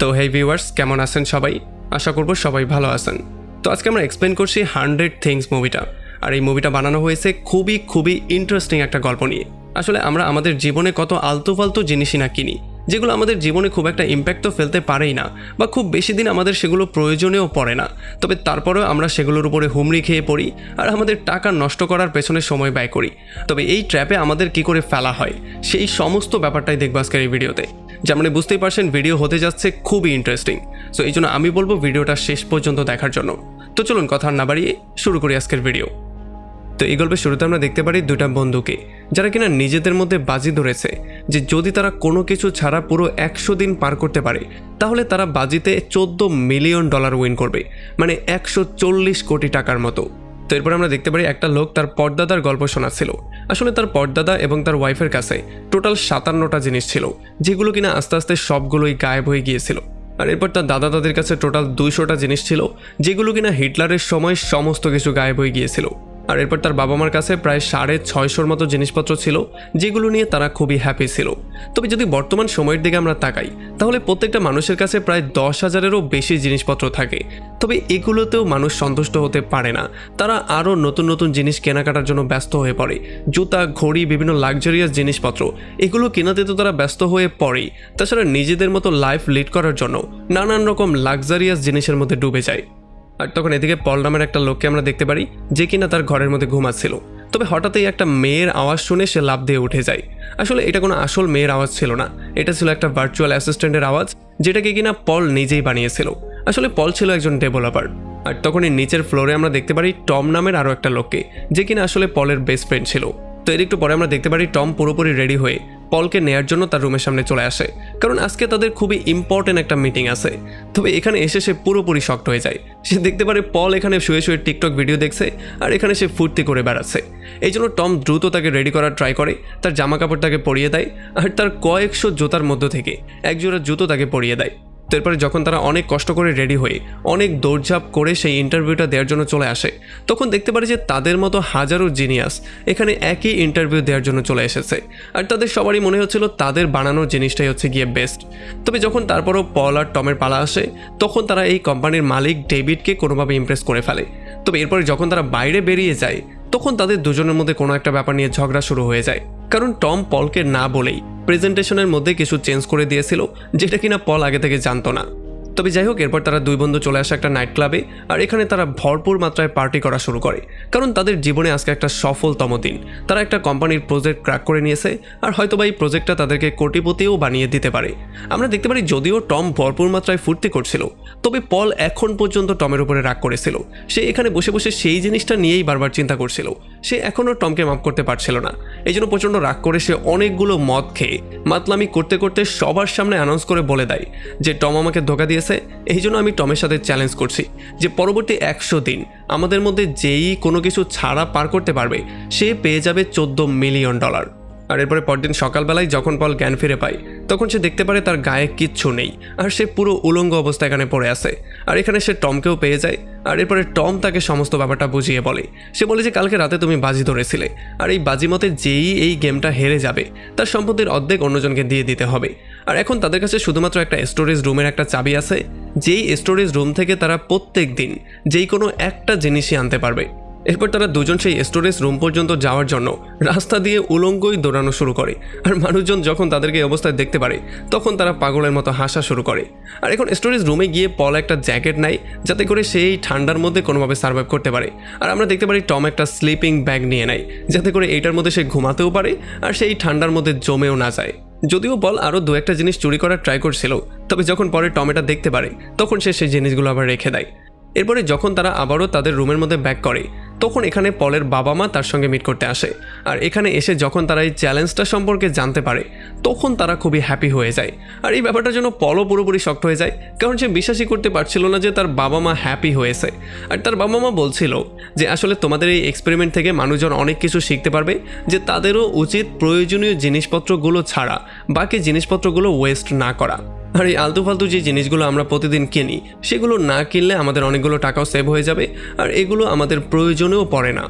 তো হেই ভিউয়ার্স, কেমন আছেন সবাই? আশা করব সবাই ভালো আছেন। তো আজকে আমরা এক্সপ্লেন করছি 100 থিংস মুভিটা। আর এই মুভিটা বানানো হয়েছে খুবই ইন্টারেস্টিং একটা গল্প নিয়ে। আসলে আমরা আমাদের জীবনে কত আলতু ফালতু জিনিসই না কিনি, যেগুলো আমাদের জীবনে খুব একটা ইম্প্যাক্ট তো ফেলতে পারেই না, বা খুব বেশি দিন আমাদের সেগুলো প্রয়োজনেও পড়ে না। তবে তারপরেও আমরা সেগুলোর উপরে হুমড়ি খেয়ে পড়ি আর আমাদের টাকা নষ্ট করার পেছনে সময় ব্যয় করি। তবে এই ট্র্যাপে আমাদের কি করে ফেলা হয় সেই সমস্ত ব্যাপারটাই দেখবো আজকের এই ভিডিওতে। যেমন বুঝতেই পারছেন, ভিডিও হতে যাচ্ছে খুবই ইন্টারেস্টিং। সো এই জন্য আমি বলবো ভিডিওটা শেষ পর্যন্ত দেখার জন্য। তো চলুন কথা না বাড়িয়ে শুরু করি আজকের ভিডিও। তো এই গল্পের শুরুতে আমরা দেখতে পারি দুটা বন্ধুকে, যারা কিনা নিজেদের মধ্যে বাজি ধরেছে যে যদি তারা কোনো কিছু ছাড়া পুরো 100 দিন পার করতে পারে তাহলে তারা বাজিতে $14 মিলিয়ন উইন করবে, মানে 140 কোটি টাকার মতো। তো এরপর আমরা দেখতে পারি একটা লোক তার পরদাদার গল্প শোনাচ্ছিল। আসলে তার পরদাদা এবং তার ওয়াইফের কাছে টোটাল 57টা জিনিস ছিল, যেগুলো কিনা আস্তে আস্তে সবগুলোই গায়েব হয়ে গিয়েছিল। আর এরপর তার দাদা দাদির কাছে টোটাল 200টা জিনিস ছিল, যেগুলো কিনা হিটলারের সময় সমস্ত কিছু গায়েব হয়ে গিয়েছিল। আর এরপর তার বাবা মার কাছে প্রায় 650 মতো জিনিসপত্র ছিল, যেগুলো নিয়ে তারা খুবই হ্যাপি ছিল। তবে যদি বর্তমান সময়ের দিকে আমরা তাকাই তাহলে প্রত্যেকটা মানুষের কাছে প্রায় 10,000-এরও বেশি জিনিসপত্র থাকে। তবে এগুলোতেও মানুষ সন্তুষ্ট হতে পারে না, তারা আরও নতুন জিনিস কেনাকাটার জন্য ব্যস্ত হয়ে পড়ে। জুতা, ঘড়ি, বিভিন্ন লাক্সারিয়াস জিনিসপত্র, এগুলো কেনাতে তো তারা ব্যস্ত হয়ে পড়েই, তাছাড়া নিজেদের মতো লাইফ লিড করার জন্য নানান রকম লাক্সারিয়াস জিনিসের মধ্যে ডুবে যায়। আর তখন এদিকে পল নামের একটা লোককে আমরা দেখতে পারি, যে কিনা তার ঘরের মধ্যে ঘুমাচ্ছিল। তবে হঠাৎই একটা মেয়ের আওয়াজ শুনে সে লাফ দিয়ে উঠে যায়। আসলে এটা কোনো আসল মেয়ের আওয়াজ ছিল না, এটা ছিল একটা ভার্চুয়াল অ্যাসিস্ট্যান্টের আওয়াজ, যেটাকে কিনা পল নিজেই বানিয়েছিল। আসলে পল ছিল একজন ডেভেলপার। আর তখন এই নিচের ফ্লোরে আমরা দেখতে পারি টম নামের আরও একটা লোককে, যে কিনা আসলে পলের বেস্ট ফ্রেন্ড ছিল। তো এর একটু পরে আমরা দেখতে পারি টম পুরোপুরি রেডি হয়ে পলকে নেয়ার জন্য তার রুমের সামনে চলে আসে, কারণ আজকে তাদের খুবই ইম্পর্টেন্ট একটা মিটিং আছে। তবে এখানে এসে সে পুরোপুরি শকড হয়ে যায়। সে দেখতে পারে পল এখানে শুয়ে টিকটক ভিডিও দেখছে, আর এখানে সে ফুর্তি করে বেড়াচ্ছে। এই জন্য টম দ্রুত তাকে রেডি করার ট্রাই করে, তার জামা কাপড় তাকে পরিয়ে দেয়, আর তার কয়েকশো জুতার মধ্য থেকে একজোড়া জুতো তাকে পরিয়ে দেয়। তারপরে যখন তারা অনেক কষ্ট করে রেডি হয়ে অনেক দৌড়ঝাঁপ করে সেই ইন্টারভিউটা দেওয়ার জন্য চলে আসে, তখন দেখতে পারে যে তাদের মতো হাজারো জিনিয়াস এখানে একই ইন্টারভিউ দেওয়ার জন্য চলে এসেছে। আর তাদের সবারই মনে হচ্ছিল তাদের বানানোর জিনিসটাই হচ্ছে গিয়ে বেস্ট। তবে যখন তারপরও পল আর টমের পালা আসে, তখন তারা এই কোম্পানির মালিক ডেভিডকে কোনোভাবে ইমপ্রেস করে ফেলে। তবে এরপরে যখন তারা বাইরে বেরিয়ে যায়, তখন তাদের দুজনের মধ্যে কোনো একটা ব্যাপার নিয়ে ঝগড়া শুরু হয়ে যায়, কারণ টম পলকে না বলেই প্রেজেন্টেশনের মধ্যে কিছু চেঞ্জ করে দিয়েছিল, যেটা কিনা পল আগে থেকে জানতো না। তবে যাই হোক, এরপর তারা দুই বন্ধু চলে আসে একটা নাইট ক্লাবে, আর এখানে তারা ভরপুর মাত্রায় পার্টি করা শুরু করে, কারণ তাদের জীবনে আজকে একটা সফলতম দিন। তারা একটা কোম্পানির প্রজেক্ট ক্র্যাক করে নিয়েছে, আর হয়তোবা এই প্রজেক্টটা তাদেরকে কোটিপতিও বানিয়ে দিতে পারে। আমরা দেখতে পারি যদিও টম ভরপুর মাত্রায় ফুর্তি করছিল, তবে পল এখন পর্যন্ত টমের উপরে রাগ করেছিল। সে এখানে বসে বসে সেই জিনিসটা নিয়েই বারবার চিন্তা করছিল। সে এখনও টমকে মাফ করতে পারছিল না। এই জন্য প্রচণ্ড রাগ করে সে অনেকগুলো মদ খেয়ে মাতলামি করতে করতে সবার সামনে অ্যানাউন্স করে বলে দেয় যে টম আমাকে ধোঁকা দিয়েছে। এই জন্য আমি টমের সাথে চ্যালেঞ্জ করছি যে পরবর্তী 100 দিন আমাদের মধ্যে যেই কোনো কিছু ছাড়া পার করতে পারবে সে পেয়ে যাবে $14 মিলিয়ন। আর এরপরে পরদিন সকালবেলায় যখন পল জ্ঞান ফিরে পায়, তখন সে দেখতে পারে তার গায়ে কিচ্ছু নেই, আর সে পুরো উলঙ্গ অবস্থায় এখানে পড়ে আছে। আর এখানে সে টমকেও পেয়ে যায়। আর এরপরে টম তাকে সমস্ত ব্যাপারটা বুঝিয়ে বলে। সে বলে যে কালকে রাতে তুমি বাজি ধরেছিলে, আর এই বাজি মতে যেই এই গেমটা হেরে যাবে তার সম্পত্তির অর্ধেক অন্যজনকে দিয়ে দিতে হবে। আর এখন তাদের কাছে শুধুমাত্র একটা স্টোরেজ রুমের একটা চাবি আছে, যেই স্টোরেজ রুম থেকে তারা প্রত্যেক দিন যেই কোনো একটা জিনিসই আনতে পারবে। এরপর তারা দুজন সেই স্টোরেজ রুম পর্যন্ত যাওয়ার জন্য রাস্তা দিয়ে উলঙ্গই দৌড়ানো শুরু করে। আর মানুষজন যখন তাদেরকে এই অবস্থায় দেখতে পারে, তখন তারা পাগলের মতো হাসা শুরু করে। আর এখন স্টোরেজ রুমে গিয়ে পল একটা জ্যাকেট নেয়, যাতে করে সেই ঠান্ডার মধ্যে কোনোভাবে সার্ভাইভ করতে পারে। আর আমরা দেখতে পারি টম একটা স্লিপিং ব্যাগ নিয়ে নেয়, যাতে করে এইটার মধ্যে সে ঘুমাতেও পারে আর সেই ঠান্ডার মধ্যে জমেও না যায়। যদিও পল আরও দু একটা জিনিস চুরি করার ট্রাই করছিল, তবে যখন পরে টম এটা দেখতে পারে, তখন সে সেই জিনিসগুলো আবার রেখে দেয়। এরপরে যখন তারা আবারও তাদের রুমের মধ্যে ব্যাক করে, তখন এখানে পলের বাবা মা তার সঙ্গে মিট করতে আসে। আর এখানে এসে যখন তারা এই চ্যালেঞ্জটা সম্পর্কে জানতে পারে, তখন তারা খুবই হ্যাপি হয়ে যায়। আর এই ব্যাপারটার জন্য পলও পুরোপুরি শক্ত হয়ে যায়, কারণ সে বিশ্বাসই করতে পারছিল না যে তার বাবা মা হ্যাপি হয়েছে। আর তার বাবা মা বলছিল যে আসলে তোমাদের এই এক্সপেরিমেন্ট থেকে মানুষজন অনেক কিছু শিখতে পারবে, যে তাদেরও উচিত প্রয়োজনীয় জিনিসপত্রগুলো ছাড়া বাকি জিনিসপত্রগুলো ওয়েস্ট না করা। আর এই আলতু ফালতু যে জিনিসগুলো আমরা প্রতিদিন কিনি, সেগুলো না কিনলে আমাদের অনেকগুলো টাকাও সেভ হয়ে যাবে, আর এগুলো আমাদের প্রয়োজনেও পড়ে না।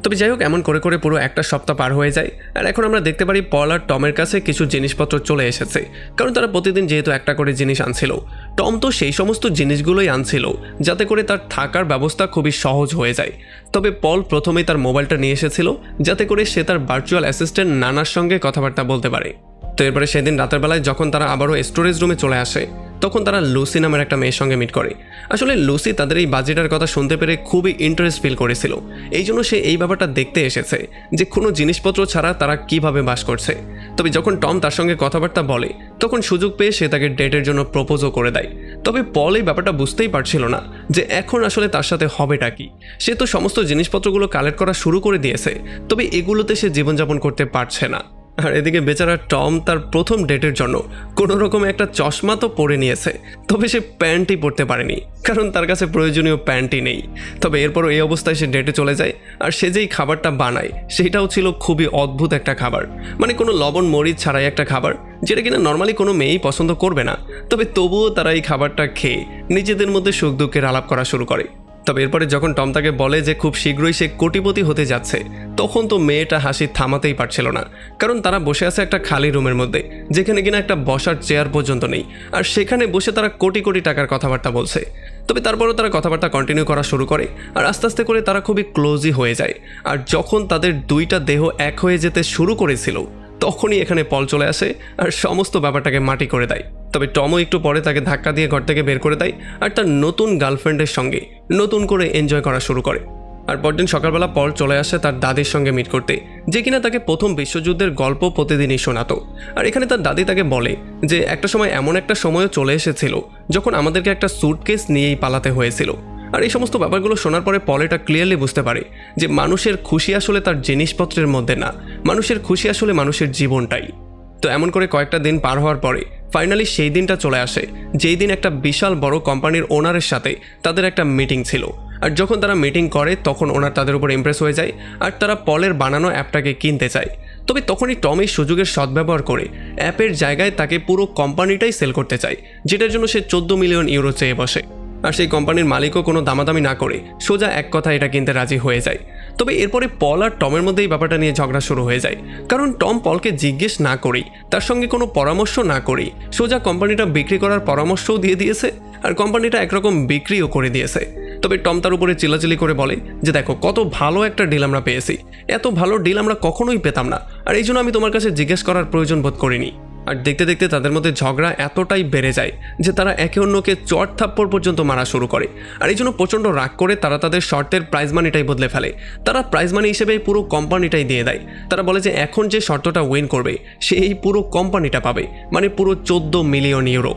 তবে যাই হোক, এমন করে করে পুরো একটা সপ্তাহ পার হয়ে যায়। আর এখন আমরা দেখতে পারি পল আর টমের কাছে কিছু জিনিসপত্র চলে এসেছে, কারণ তারা প্রতিদিন যেহেতু একটা করে জিনিস আনছিল। টম তো সেই সমস্ত জিনিসগুলোই আনছিল যাতে করে তার থাকার ব্যবস্থা খুবই সহজ হয়ে যায়। তবে পল প্রথমেই তার মোবাইলটা নিয়ে এসেছিল যাতে করে সে তার ভার্চুয়াল অ্যাসিস্ট্যান্ট নানার সঙ্গে কথাবার্তা বলতে পারে। তো এরপরে সেদিন রাতের বেলায় যখন তারা আবারও স্টোরেজ রুমে চলে আসে, তখন তারা লুসি নামের একটা মেয়ের সঙ্গে মিট করে। আসলে লুসি তাদের এই বাজেটের কথা শুনতে পেরে খুবই ইন্টারেস্ট ফিল করেছিল, এই জন্য সে এই ব্যাপারটা দেখতে এসেছে যে কোনো জিনিসপত্র ছাড়া তারা কিভাবে বাস করছে। তবে যখন টম তার সঙ্গে কথাবার্তা বলে, তখন সুযোগ পেয়ে সে তাকে ডেটের জন্য প্রপোজও করে দেয়। তবে পল এই ব্যাপারটা বুঝতেই পারছিল না যে এখন আসলে তার সাথে হবেটা কি। সে তো সমস্ত জিনিসপত্রগুলো কালেক্ট করা শুরু করে দিয়েছে, তবে এগুলোতে সে জীবনযাপন করতে পারছে না। আর এদিকে বেচারা টম তার প্রথম ডেটের জন্য কোনো রকম একটা চশমা তো পরে নিয়েছে, তবে সে প্যান্টই পরতে পারেনি, কারণ তার কাছে প্রয়োজনীয় প্যান্টই নেই। তবে এরপরও এই অবস্থায় সে ডেটে চলে যায়। আর সে যেই খাবারটা বানায় সেটাও ছিল খুবই অদ্ভুত একটা খাবার, মানে কোনো লবণ মরিচ ছাড়াই একটা খাবার, যেটা কিনা নর্মালি কোনো মেয়েই পছন্দ করবে না। তবে তবুও তারা এই খাবারটা খেয়ে নিজেদের মধ্যে সুখ দুঃখের আলাপ করা শুরু করে। তবে এরপরে যখন টম তাকে বলে যে খুব শীঘ্রই সে কোটিপতি হতে যাচ্ছে, তখন তো মেয়েটা হাসি থামাতেই পারছিল না, কারণ তারা বসে আছে একটা খালি রুমের মধ্যে যেখানে কিনা একটা বসার চেয়ার পর্যন্ত নেই, আর সেখানে বসে তারা কোটি কোটি টাকার কথাবার্তা বলছে। তবে তারপরও তারা কথাবার্তা কন্টিনিউ করা শুরু করে, আর আস্তে আস্তে করে তারা খুবই ক্লোজই হয়ে যায়। আর যখন তাদের দুইটা দেহ এক হয়ে যেতে শুরু করেছিল, তখনই এখানে পল চলে আসে আর সমস্ত ব্যাপারটাকে মাটি করে দেয়। তবে টমও একটু পরে তাকে ধাক্কা দিয়ে ঘর থেকে বের করে দেয়, আর তার নতুন গার্লফ্রেন্ডের সঙ্গে নতুন করে এনজয় করা শুরু করে। আর পরদিন সকালবেলা পল চলে আসে তার দাদির সঙ্গে মিট করতে, যে কিনা তাকে প্রথম বিশ্বযুদ্ধের গল্প প্রতিদিনই শোনাতো। আর এখানে তার দাদি তাকে বলে যে একটা সময় এমন একটা সময়ও চলে এসেছিল যখন আমাদেরকে একটা স্যুটকেস নিয়েই পালাতে হয়েছিল। আর এই সমস্ত ব্যাপারগুলো শোনার পরে পল এটা ক্লিয়ারলি বুঝতে পারে যে মানুষের খুশি আসলে তার জিনিসপত্রের মধ্যে না, মানুষের খুশি আসলে মানুষের জীবনটাই। তো এমন করে কয়েকটা দিন পার হওয়ার পরে ফাইনালি সেই দিনটা চলে আসে যেই দিন একটা বিশাল বড় কোম্পানির ওনারের সাথে তাদের একটা মিটিং ছিল। আর যখন তারা মিটিং করে তখন ওনার তাদের উপর ইমপ্রেস হয়ে যায়, আর তারা পলের বানানো অ্যাপটাকে কিনতে চায়। তবে তখনই টম এই সুযোগের সদ্ব্যবহার করে অ্যাপের জায়গায় তাকে পুরো কোম্পানিটাই সেল করতে চায়, যেটার জন্য সে 14 মিলিয়ন ইউরো চেয়ে বসে। আর সেই কোম্পানির মালিকও কোনো দামাদামি না করে সোজা এক কথা এটা কিনতে রাজি হয়ে যায়। তবে এরপরে পল আর টমের মধ্যে এই ব্যাপারটা নিয়ে ঝগড়া শুরু হয়ে যায়, কারণ টম পলকে জিজ্ঞেস না করেই, তার সঙ্গে কোনো পরামর্শ না করেই সোজা কোম্পানিটা বিক্রি করার পরামর্শও দিয়ে দিয়েছে, আর কোম্পানিটা একরকম বিক্রিও করে দিয়েছে। তবে টম তার উপরে চিল্লাচিল্লি করে বলে যে দেখো কত ভালো একটা ডিল আমরা পেয়েছি, এত ভালো ডিল আমরা কখনোই পেতাম না, আর এই জন্য আমি তোমার কাছে জিজ্ঞেস করার প্রয়োজন বোধ করিনি। আর দেখতে দেখতে তাদের মধ্যে ঝগড়া এতটাই বেড়ে যায় যে তারা একে অন্যকে চট থাপ্পড় পর্যন্ত মারা শুরু করে। আর এই জন্য প্রচণ্ড রাগ করে তারা তাদের শর্তের প্রাইজ মানিটাই বদলে ফেলে। তারা প্রাইজ মানি হিসেবে পুরো কোম্পানিটাই দিয়ে দেয়। তারা বলে যে এখন যে শর্তটা উইন করবে সে এই পুরো কোম্পানিটা পাবে, মানে পুরো 14 মিলিয়ন ইউরো।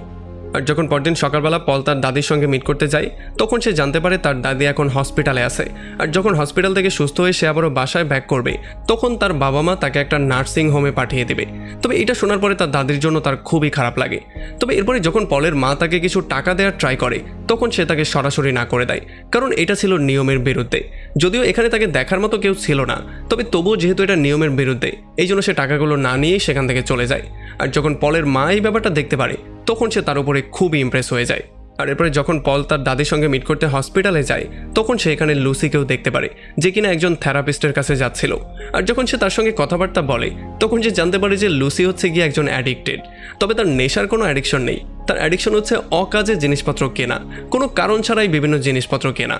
আর যখন পরদিন সকালবেলা পল তার দাদির সঙ্গে মিট করতে যায়, তখন সে জানতে পারে তার দাদি এখন হসপিটালে আছে। আর যখন হসপিটাল থেকে সুস্থ হয়ে সে আবারও বাসায় ব্যাক করবে, তখন তার বাবা মা তাকে একটা নার্সিং হোমে পাঠিয়ে দেবে। তবে এটা শোনার পরে তার দাদির জন্য তার খুবই খারাপ লাগে। তবে এরপরে যখন পলের মা তাকে কিছু টাকা দেওয়ার ট্রাই করে, তখন সে তাকে সরাসরি না করে দেয়, কারণ এটা ছিল নিয়মের বিরুদ্ধে। যদিও এখানে তাকে দেখার মতো কেউ ছিল না, তবে তবুও যেহেতু এটা নিয়মের বিরুদ্ধে, এই জন্য সে টাকাগুলো না নিয়েই সেখান থেকে চলে যায়। আর যখন পলের মা এই ব্যাপারটা দেখতে পারে, তখন সে তার উপরে খুবই ইমপ্রেস হয়ে যায়। আর এরপরে যখন পল তার দাদির সঙ্গে মিট করতে হসপিটালে যায়, তখন সে এখানে লুসিকেও দেখতে পারে, যে কিনা একজন থেরাপিস্টের কাছে যাচ্ছিল। আর যখন সে তার সঙ্গে কথাবার্তা বলে, তখন সে জানতে পারে যে লুসি হচ্ছে গিয়ে একজন অ্যাডিক্টেড। তবে তার নেশার কোনো অ্যাডিকশন নেই, তার অ্যাডিকশন হচ্ছে অকাজে জিনিসপত্র কেনা, কোনো কারণ ছাড়াই বিভিন্ন জিনিসপত্র কেনা।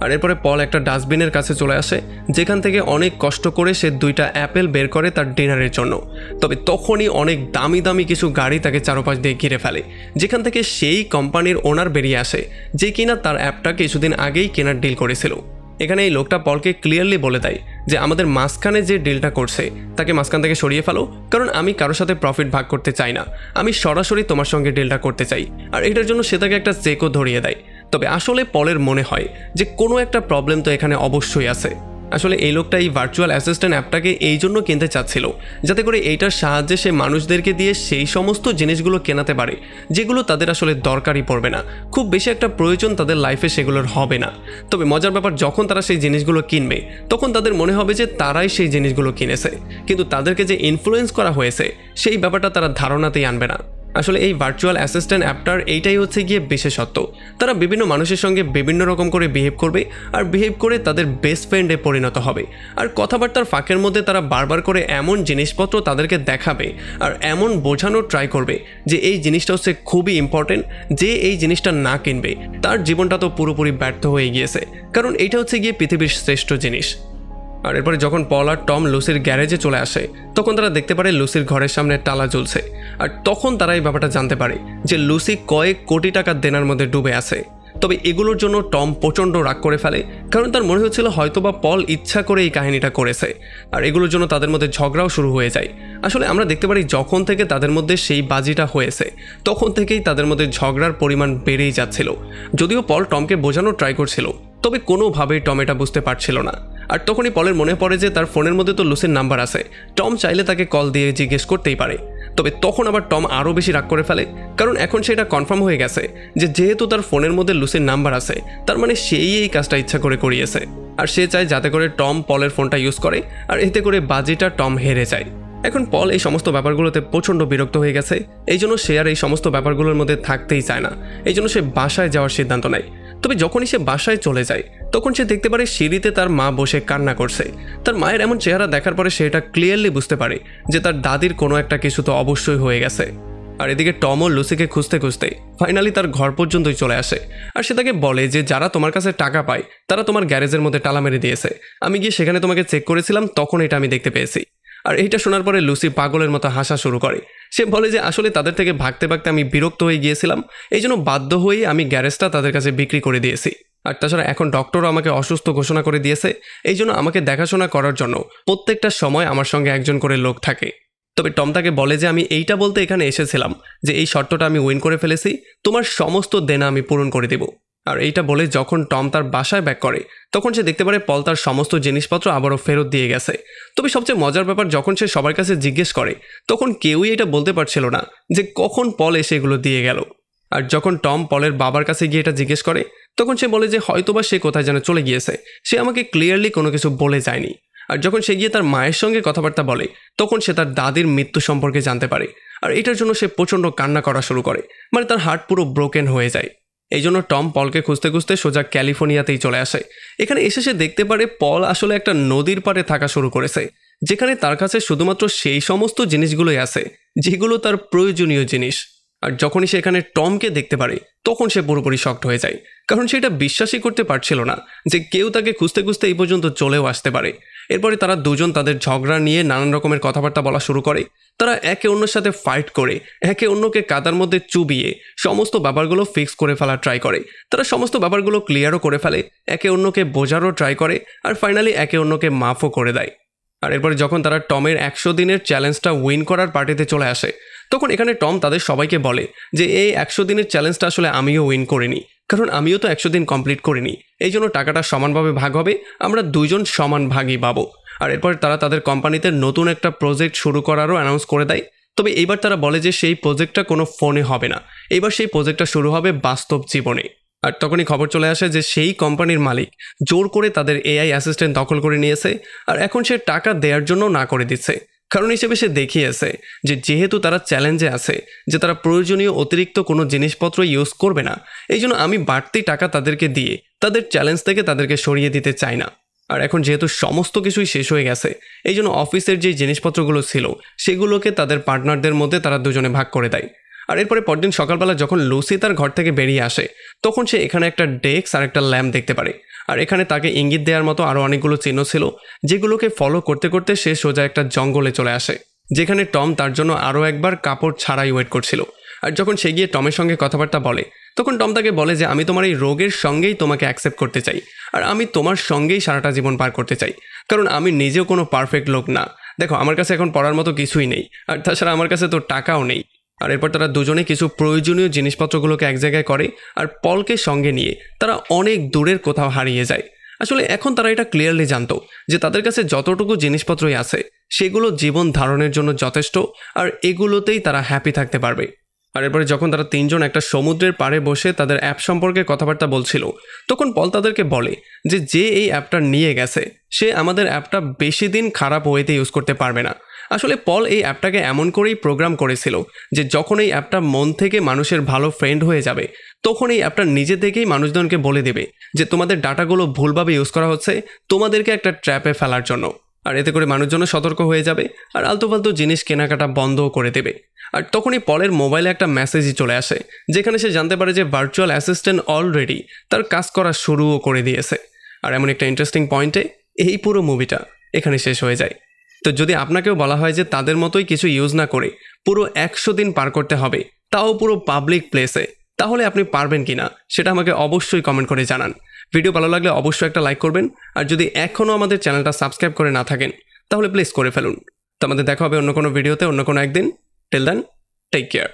আর এরপরে পল একটা ডাস্টবিনের কাছে চলে আসে, যেখান থেকে অনেক কষ্ট করে সে 2টা অ্যাপেল বের করে তার ডিনারের জন্য। তবে তখনই অনেক দামি দামি কিছু গাড়ি তাকে চারপাশ দিয়ে ঘিরে ফেলে, যেখান থেকে সেই কোম্পানির ওনার বেরিয়ে আসে, যে কিনা তার অ্যাপটা কিছুদিন আগেই কেনার ডিল করেছিল। এখানে এই লোকটা পলকে ক্লিয়ারলি বলে দেয় যে আমাদের মাঝখানে যে ডিলটা করছে তাকে মাঝখান থেকে সরিয়ে ফেলো, কারণ আমি কারোর সাথে প্রফিট ভাগ করতে চাই না, আমি সরাসরি তোমার সঙ্গে ডিলটা করতে চাই। আর এটার জন্য সে তাকে একটা চেকও ধরিয়ে দেয়। তবে আসলে পলের মনে হয় যে কোনো একটা প্রবলেম তো এখানে অবশ্যই আছে। আসলে এই লোকটা এই ভার্চুয়াল অ্যাসিস্ট্যান্ট অ্যাপটাকে এই জন্য কিনতে চাচ্ছিল, যাতে করে এইটার সাহায্যে সে মানুষদেরকে দিয়ে সেই সমস্ত জিনিসগুলো কেনাতে পারে যেগুলো তাদের আসলে দরকারই পড়বে না, খুব বেশি একটা প্রয়োজন তাদের লাইফে সেগুলোর হবে না। তবে মজার ব্যাপার, যখন তারা সেই জিনিসগুলো কিনবে, তখন তাদের মনে হবে যে তারাই সেই জিনিসগুলো কিনেছে, কিন্তু তাদেরকে যে ইনফ্লুয়েন্স করা হয়েছে সেই ব্যাপারটা তারা ধারণাতেই আনবে না। আসলে এই ভার্চুয়াল অ্যাসিস্ট্যান্ট অ্যাপটার এইটাই হচ্ছে গিয়ে বিশেষত্ব। তারা বিভিন্ন মানুষের সঙ্গে বিভিন্ন রকম করে বিহেভ করবে, আর বিহেভ করে তাদের বেস্ট ফ্রেন্ডে পরিণত হবে। আর কথাবার্তার ফাঁকের মধ্যে তারা বারবার করে এমন জিনিসপত্র তাদেরকে দেখাবে আর এমন বোঝানোর ট্রাই করবে যে এই জিনিসটা হচ্ছে খুবই ইম্পর্টেন্ট, যে এই জিনিসটা না কিনবে তার জীবনটা তো পুরোপুরি ব্যর্থ হয়ে গিয়েছে, কারণ এইটা হচ্ছে গিয়ে পৃথিবীর শ্রেষ্ঠ জিনিস। আর এরপরে যখন পল আর টম লুসির গ্যারেজে চলে আসে তখন তারা দেখতে পারে লুসির ঘরের সামনে তালা ঝুলছে। আর তখন তারা এই ব্যাপারটা জানতে পারে যে লুসি কয়েক কোটি টাকা দেনার মধ্যে ডুবে আছে। তবে এগুলোর জন্য টম প্রচণ্ড রাগ করে ফেলে, কারণ তার মনে হচ্ছিল হয়তোবা পল ইচ্ছা করে এই কাহিনীটা করেছে। আর এগুলোর জন্য তাদের মধ্যে ঝগড়াও শুরু হয়ে যায়। আসলে আমরা দেখতে পারি যখন থেকে তাদের মধ্যে সেই বাজিটা হয়েছে তখন থেকেই তাদের মধ্যে ঝগড়ার পরিমাণ বেড়েই যাচ্ছিল। যদিও পল টমকে বোঝানোর ট্রাই করছিল, তবে কোনোভাবেই টম এটা বুঝতে পারছিল না। আর তখনই পলের মনে পড়ে যে তার ফোনের মধ্যে তো লুসির নাম্বার আছে, টম চাইলে তাকে কল দিয়ে জিজ্ঞেস করতেই পারে। তবে তখন আবার টম আরও বেশি রাগ করে ফেলে, কারণ এখন সেটা কনফার্ম হয়ে গেছে যে যেহেতু তার ফোনের মধ্যে লুসির নাম্বার আছে তার মানে সেই এই কাজটা ইচ্ছা করে করিয়েছে। আর সে চায় যাতে করে টম পলের ফোনটা ইউজ করে, আর এতে করে বাজিটা টম হেরে যায়। এখন পল এই সমস্ত ব্যাপারগুলোতে প্রচণ্ড বিরক্ত হয়ে গেছে, এই জন্য সে আর এই সমস্ত ব্যাপারগুলোর মধ্যে থাকতেই চায় না। এই জন্য সে বাসায় যাওয়ার সিদ্ধান্ত নেয়। তবে যখনই সে বাসায় চলে যায় তখন সে দেখতে পারে সিঁড়িতে তার মা বসে কান্না করছে। তার মায়ের এমন চেহারা দেখার পরে সে এটা ক্লিয়ারলি বুঝতে পারে যে তার দাদির কোনো একটা কিছু তো অবশ্যই হয়ে গেছে। আর এদিকে টমও লুসিকে খুঁজতে খুঁজতে ফাইনালি তার ঘর পর্যন্তই চলে আসে। আর সে তাকে বলে যে যারা তোমার কাছে টাকা পায় তারা তোমার গ্যারেজের মধ্যে তালা মেরে দিয়েছে, আমি গিয়ে সেখানে তোমাকে চেক করেছিলাম, তখন এটা আমি দেখতে পেয়েছি। আর এইটা শোনার পরে লুসি পাগলের মতো হাসা শুরু করে। সে বলে যে আসলে তাদের থেকে ভাগতে ভাগতে আমি বিরক্ত হয়ে গিয়েছিলাম, এই জন্য বাধ্য হয়েই আমি গ্যারেজটা তাদের কাছে বিক্রি করে দিয়েছি। আর তাছাড়া এখন ডক্টরও আমাকে অসুস্থ ঘোষণা করে দিয়েছে, এই জন্য আমাকে দেখাশোনা করার জন্য প্রত্যেকটা সময় আমার সঙ্গে একজন করে লোক থাকে। তবে টম তাকে বলে যে আমি এইটা বলতে এখানে এসেছিলাম যে এই শর্তটা আমি উইন করে ফেলেছি, তোমার সমস্ত দেনা আমি পূরণ করে দেব। আর এইটা বলে যখন টম তার বাসায় ব্যাক করে তখন সে দেখতে পারে পল তার সমস্ত জিনিসপত্র আবারও ফেরত দিয়ে গেছে। তবে সবচেয়ে মজার ব্যাপার, যখন সে সবার কাছে জিজ্ঞেস করে তখন কেউই এটা বলতে পারছিল না যে কখন পল এসে এগুলো দিয়ে গেল। আর যখন টম পলের বাবার কাছে গিয়ে এটা জিজ্ঞেস করে তখন সে বলে যে হয়তোবা সে কোথায় যেন চলে গিয়েছে, সে আমাকে ক্লিয়ারলি কোনো কিছু বলে যায়নি। আর যখন সে গিয়ে তার মায়ের সঙ্গে কথাবার্তা বলে তখন সে তার দাদির মৃত্যু সম্পর্কে জানতে পারে। আর এটার জন্য সে প্রচণ্ড কান্না করা শুরু করে, মানে তার হার্ট পুরো ব্রোকেন হয়ে যায়। এই জন্য টম পলকে খুঁজতে খুঁজতে সোজা ক্যালিফোর্নিয়াতেই চলে আসে। এখানে এসে সে দেখতে পারে পল আসলে একটা নদীর পাড়ে থাকা শুরু করেছে, যেখানে তার কাছে শুধুমাত্র সেই সমস্ত জিনিসগুলোই আছে যেগুলো তার প্রয়োজনীয় জিনিস। আর যখনই সে এখানে টমকে দেখতে পারে তখন সে পুরোপুরি শকড হয়ে যায়, কারণ সে এটা বিশ্বাসই করতে পারছিল না যে কেউ তাকে খুঁজতে খুঁজতে এই পর্যন্ত চলেও আসতে পারে। এরপরে তারা দুজন তাদের ঝগড়া নিয়ে নানান রকমের কথাবার্তা বলা শুরু করে। তারা একে অন্যের সাথে ফাইট করে একে অন্যকে কাদার মধ্যে চুবিয়ে সমস্ত ব্যাপারগুলো ফিক্স করে ফেলার ট্রাই করে। তারা সমস্ত ব্যাপারগুলো ক্লিয়ারও করে ফেলে, একে অন্যকে বোঝারও ট্রাই করে, আর ফাইনালি একে অন্যকে মাফও করে দেয়। আর এরপরে যখন তারা টমের 100 দিনের চ্যালেঞ্জটা উইন করার পার্টিতে চলে আসে তখন এখানে টম তাদের সবাইকে বলে যে এই 100 দিনের চ্যালেঞ্জটা আসলে আমিও উইন করিনি, কারণ আমিও তো 100 দিন কমপ্লিট করিনি, এই জন্য টাকাটা সমানভাবে ভাগ হবে, আমরা দুইজন সমান ভাগই পাবো। আর এরপর তারা তাদের কোম্পানিতে নতুন একটা প্রজেক্ট শুরু করারও অ্যানাউন্স করে দেয়। তবে এইবার তারা বলে যে সেই প্রজেক্টটা কোনো ফোনে হবে না, এবার সেই প্রজেক্টটা শুরু হবে বাস্তব জীবনে। আর তখনই খবর চলে আসে যে সেই কোম্পানির মালিক জোর করে তাদের এআই অ্যাসিস্ট্যান্ট দখল করে নিয়েছে, আর এখন সে টাকা দেওয়ার জন্য না করে দিচ্ছে। কারণ হিসেবে সে দেখিয়েছে যে যেহেতু তারা চ্যালেঞ্জে আছে যে তারা প্রয়োজনীয় অতিরিক্ত কোনো জিনিসপত্র ইউজ করবে না, এই জন্য আমি বাড়তি টাকা তাদেরকে দিয়ে তাদের চ্যালেঞ্জ থেকে তাদেরকে সরিয়ে দিতে চাই না। আর এখন যেহেতু সমস্ত কিছুই শেষ হয়ে গেছে এই জন্য অফিসের যে জিনিসপত্রগুলো ছিল সেগুলোকে তাদের পার্টনারদের মধ্যে তারা দুজনে ভাগ করে দেয়। আর এরপরে পরদিন সকালবেলা যখন লুসি তার ঘর থেকে বেরিয়ে আসে তখন সে এখানে একটা ডেস্ক আর একটা ল্যাম্প দেখতে পারে। আর এখানে তাকে ইঙ্গিত দেওয়ার মতো আরও অনেকগুলো চিহ্ন ছিল, যেগুলোকে ফলো করতে করতে সে সোজা একটা জঙ্গলে চলে আসে, যেখানে টম তার জন্য আরও একবার কাপড় ছাড়াই ওয়েট করছিল। আর যখন সে গিয়ে টমের সঙ্গে কথাবার্তা বলে তখন টম তাকে বলে যে আমি তোমার এই রোগের সঙ্গেই তোমাকে অ্যাকসেপ্ট করতে চাই, আর আমি তোমার সঙ্গেই সারাটা জীবন পার করতে চাই, কারণ আমি নিজেও কোনো পারফেক্ট লোক না। দেখো আমার কাছে এখন পড়ার মতো কিছুই নেই, আর তাছাড়া আমার কাছে তো টাকাও নেই। আর এরপর তারা দুজনে কিছু প্রয়োজনীয় জিনিসপত্রগুলোকে এক জায়গায় করে আর পলকে সঙ্গে নিয়ে তারা অনেক দূরের কোথাও হারিয়ে যায়। আসলে এখন তারা এটা ক্লিয়ারলি জানতো যে তাদের কাছে যতটুকু জিনিসপত্রই আছে সেগুলো জীবন ধারণের জন্য যথেষ্ট, আর এগুলোতেই তারা হ্যাপি থাকতে পারবে। আর এরপরে যখন তারা তিনজন একটা সমুদ্রের পাড়ে বসে তাদের অ্যাপ সম্পর্কে কথাবার্তা বলছিল তখন পল তাদেরকে বলে যে এই অ্যাপটা নিয়ে গেছে সে আমাদের অ্যাপটা বেশি দিন খারাপ ওয়েতে ইউজ করতে পারবে না, আসলে পল এই অ্যাপটাকে এমন করেই প্রোগ্রাম করেছিল যে যখন এই অ্যাপটা মন থেকে মানুষের ভালো ফ্রেন্ড হয়ে যাবে তখন এই অ্যাপটা নিজে থেকেই মানুষজনকে বলে দেবে যে তোমাদের ডাটাগুলো ভুলভাবে ইউজ করা হচ্ছে তোমাদেরকে একটা ট্র্যাপে ফেলার জন্য। আর এতে করে মানুষজন সতর্ক হয়ে যাবে আর আলতোফালতু জিনিস কেনাকাটা বন্ধও করে দেবে। আর তখনই পলের মোবাইলে একটা মেসেজই চলে আসে যেখানে সে জানতে পারে যে ভার্চুয়াল অ্যাসিস্ট্যান্ট অলরেডি তার কাজ করা শুরুও করে দিয়েছে। আর এমন একটা ইন্টারেস্টিং পয়েন্টে এই পুরো মুভিটা এখানে শেষ হয়ে যায়। তো যদি আপনাকেও বলা হয় যে তাদের মতোই কিছু ইউজ না করে পুরো 100 দিন পার করতে হবে, তাও পুরো পাবলিক প্লেসে, তাহলে আপনি পারবেন কিনা সেটা আমাকে অবশ্যই কমেন্ট করে জানান। ভিডিও ভালো লাগলে অবশ্যই একটা লাইক করবেন, আর যদি এখনও আমাদের চ্যানেলটা সাবস্ক্রাইব করে না থাকেন তাহলে প্লিজ করে ফেলুন। তো আমাদের দেখা হবে অন্য কোনো ভিডিওতে অন্য কোনো একদিন। Till then, take care.